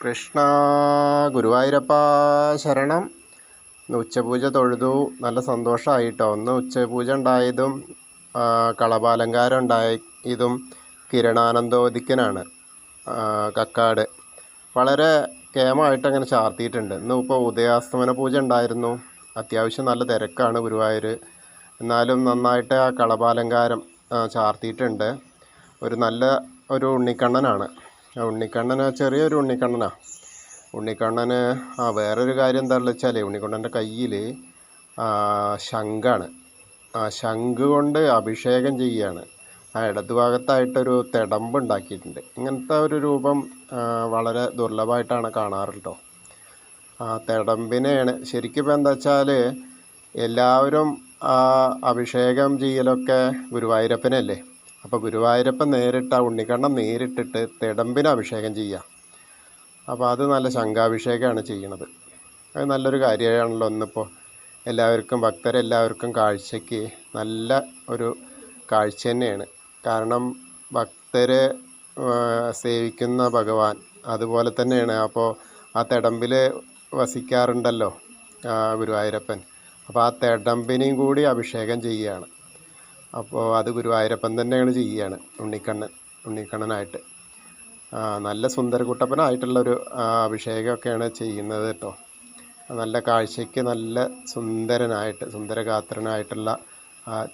കൃഷ്ണ ഗുരുവായൂരപ്പ ശരണം. ഇന്ന് ഉച്ചപൂജ തൊഴുതു. നല്ല സന്തോഷമായിട്ടോ. ഒന്ന് ഉച്ചപൂജ ഉണ്ടായതും കളഭാലങ്കാരം ഉണ്ടായതും കിരണാനന്ദോദിക്കനാണ് കക്കാട്. വളരെ കേമമായിട്ട് അങ്ങനെ ചാർത്തിയിട്ടുണ്ട്. ഇന്ന് ഇപ്പോൾ ഉദയാസ്തമന പൂജ ഉണ്ടായിരുന്നു. അത്യാവശ്യം നല്ല തിരക്കാണ് ഗുരുവായൂർ. എന്നാലും നന്നായിട്ട് ആ കളഭാലങ്കാരം ചാർത്തിയിട്ടുണ്ട്. ഒരു ഉണ്ണിക്കണ്ണനാണ്. ഉണ്ണിക്കണ്ണന് ചെറിയൊരു ഉണ്ണിക്കണ്ണനാണ്. ഉണ്ണിക്കണ്ണന് വേറൊരു കാര്യം എന്താണെന്ന് വെച്ചാൽ ഉണ്ണിക്കണ്ണൻ്റെ കയ്യിൽ ശംഖാണ്. ശംഖ് കൊണ്ട് അഭിഷേകം ചെയ്യുകയാണ്. ഇടതുഭാഗത്തായിട്ടൊരു തിടമ്പ് ഉണ്ടാക്കിയിട്ടുണ്ട്. ഇങ്ങനത്തെ ഒരു രൂപം വളരെ ദുർലഭമായിട്ടാണ് കാണാറുണ്ടോ. തിടമ്പിനെയാണ് ശരിക്കും ഇപ്പം എന്താ വെച്ചാൽ എല്ലാവരും അഭിഷേകം ചെയ്യലൊക്കെ ഗുരുവായൂരപ്പനല്ലേ. അപ്പോൾ ഗുരുവായൂരപ്പൻ ഉണ്ണിക്കണ്ണൻ നേരിട്ടിട്ട് തിടമ്പിന് അഭിഷേകം ചെയ്യുക. അപ്പോൾ അത് നല്ല ശംഖാഭിഷേകമാണ് ചെയ്യണത്. അത് നല്ലൊരു കാര്യമാണല്ലോ. ഇന്നിപ്പോൾ ഭക്തരെല്ലാവർക്കും കാഴ്ചയ്ക്ക് നല്ല ഒരു കാഴ്ച തന്നെയാണ്. കാരണം ഭക്തർ സേവിക്കുന്ന ഭഗവാൻ അതുപോലെ തന്നെയാണ്. അപ്പോൾ ആ തിടമ്പിൽ വസിക്കാറുണ്ടല്ലോ ഗുരുവായൂരപ്പൻ. അപ്പോൾ ആ തിടമ്പിനെയും കൂടി അഭിഷേകം ചെയ്യുകയാണ്. അപ്പോൾ അത് ഗുരുവായൂരപ്പൻ തന്നെയാണ് ചെയ്യുകയാണ് ഉണ്ണിക്കണ്ണനായിട്ട്. നല്ല സുന്ദരകുട്ടപ്പനായിട്ടുള്ളൊരു അഭിഷേകമൊക്കെയാണ് ചെയ്യുന്നത് കേട്ടോ. നല്ല കാഴ്ചയ്ക്ക് നല്ല സുന്ദരഗാത്രനായിട്ടുള്ള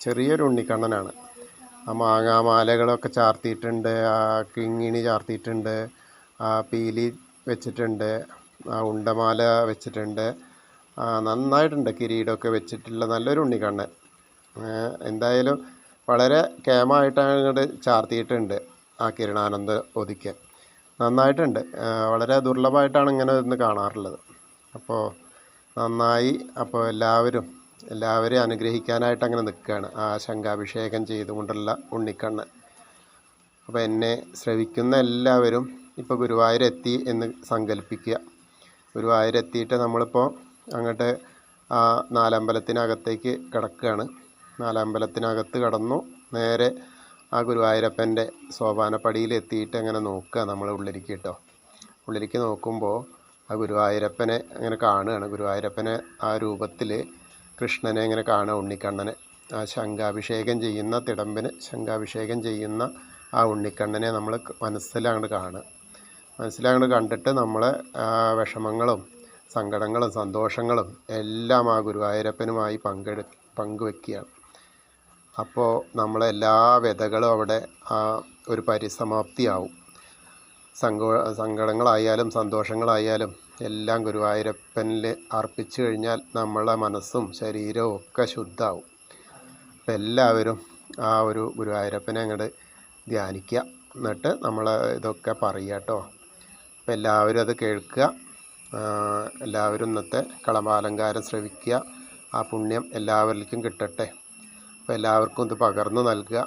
ചെറിയൊരു ഉണ്ണിക്കണ്ണനാണ്. മാങ്ങാമാലകളൊക്കെ ചാർത്തിയിട്ടുണ്ട്, കിങ്ങിണി ചാർത്തിയിട്ടുണ്ട്, പീലി വെച്ചിട്ടുണ്ട്, ഉണ്ടമാല വെച്ചിട്ടുണ്ട്, നന്നായിട്ടുണ്ട്. കിരീടമൊക്കെ വെച്ചിട്ടുള്ള നല്ലൊരു ഉണ്ണിക്കണ്ണൻ. എന്തായാലും വളരെ കേമമായിട്ടാണ് ഇങ്ങോട്ട് ചാർത്തിയിട്ടുണ്ട് ആ കിരണാനന്ദ ഒതുക്കൻ. നന്നായിട്ടുണ്ട്. വളരെ ദുർലഭമായിട്ടാണ് ഇങ്ങനെ ഇന്ന് കാണാറുള്ളത്. അപ്പോൾ നന്നായി. അപ്പോൾ എല്ലാവരെയും അനുഗ്രഹിക്കാനായിട്ട് അങ്ങനെ നിൽക്കുകയാണ് ആ ശംഖാഭിഷേകം ചെയ്തുകൊണ്ടുള്ള ഉണ്ണിക്കണ്ണൻ. അപ്പോൾ എന്നെ ശ്രവിക്കുന്ന എല്ലാവരും ഇപ്പോൾ ഗുരുവായൂരെത്തി എന്ന് സങ്കല്പിക്കുക. ഗുരുവായൂരെത്തിയിട്ട് നമ്മളിപ്പോൾ അങ്ങോട്ട് നാലമ്പലത്തിനകത്തേക്ക് കിടക്കുകയാണ്. നാലമ്പലത്തിനകത്ത് കടന്നു നേരെ ആ ഗുരുവായൂരപ്പൻ്റെ സോപാനപ്പടിയിൽ എത്തിയിട്ട് അങ്ങനെ നോക്കുക നമ്മൾ ഉള്ളിലേക്ക് കേട്ടോ. ഉള്ളിലേക്ക് നോക്കുമ്പോൾ ആ ഗുരുവായൂരപ്പനെ അങ്ങനെ കാണുകയാണ്. ഗുരുവായൂരപ്പനെ ആ രൂപത്തിൽ കൃഷ്ണനെ ഇങ്ങനെ കാണുക. ഉണ്ണിക്കണ്ണനെ ആ ശംഖാഭിഷേകം ചെയ്യുന്ന തിടമ്പിന് ശംഖാഭിഷേകം ചെയ്യുന്ന ആ ഉണ്ണിക്കണ്ണനെ നമ്മൾ മനസ്സിലങ്ങോട്ട് കാണുക. മനസ്സിലങ്ങോട്ട് കണ്ടിട്ട് നമ്മളെ വിഷമങ്ങളും സങ്കടങ്ങളും സന്തോഷങ്ങളും എല്ലാം ആ ഗുരുവായൂരപ്പനുമായി പങ്കുവെക്കുകയാണ്. അപ്പോൾ നമ്മളെല്ലാ വ്യതകളും അവിടെ ഒരു പരിസമാപ്തിയാവും. സങ്കടങ്ങളായാലും സന്തോഷങ്ങളായാലും എല്ലാം ഗുരുവായൂരപ്പനിൽ അർപ്പിച്ചു കഴിഞ്ഞാൽ നമ്മളെ മനസ്സും ശരീരവും ഒക്കെ ശുദ്ധമാവും. അപ്പം എല്ലാവരും ആ ഒരു ഗുരുവായൂരപ്പനെ അങ്ങോട്ട് ധ്യാനിക്കുക. എന്നിട്ട് നമ്മൾ ഇതൊക്കെ പറയുക കേട്ടോ. അപ്പം എല്ലാവരും അത് കേൾക്കുക. എല്ലാവരും ഇന്നത്തെ കളഭാലങ്കാരം ശ്രവിക്കുക. ആ പുണ്യം എല്ലാവരിലേക്കും കിട്ടട്ടെ. അപ്പോൾ എല്ലാവർക്കും ഇത് പകർന്നു നൽകുക.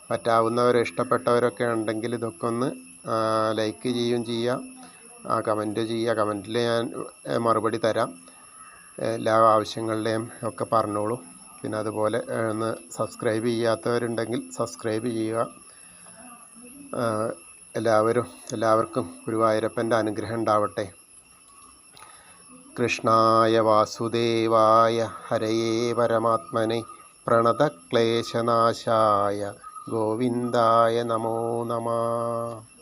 പറ്റാവുന്നവർ ഇഷ്ടപ്പെട്ടവരൊക്കെ ഉണ്ടെങ്കിൽ ഇതൊക്കെ ഒന്ന് ലൈക്ക് ചെയ്യുക, കമൻറ്റ് ചെയ്യുക. കമൻറ്റിൽ ഞാൻ മറുപടി തരാം. എല്ലാ ആവശ്യങ്ങളുടെയും ഒക്കെ പറഞ്ഞോളൂ. പിന്നെ അതുപോലെ ഒന്ന് സബ്സ്ക്രൈബ് ചെയ്യാത്തവരുണ്ടെങ്കിൽ സബ്സ്ക്രൈബ് ചെയ്യുക. എല്ലാവർക്കും ഗുരുവായൂരപ്പൻ്റെ അനുഗ്രഹം ഉണ്ടാവട്ടെ. കൃഷ്ണായ വാസുദേവായ ഹരയേ പരമാത്മനെ പ്രണതക്ലേശനാശായ ഗോവിന്ദായ നമോ നമഃ.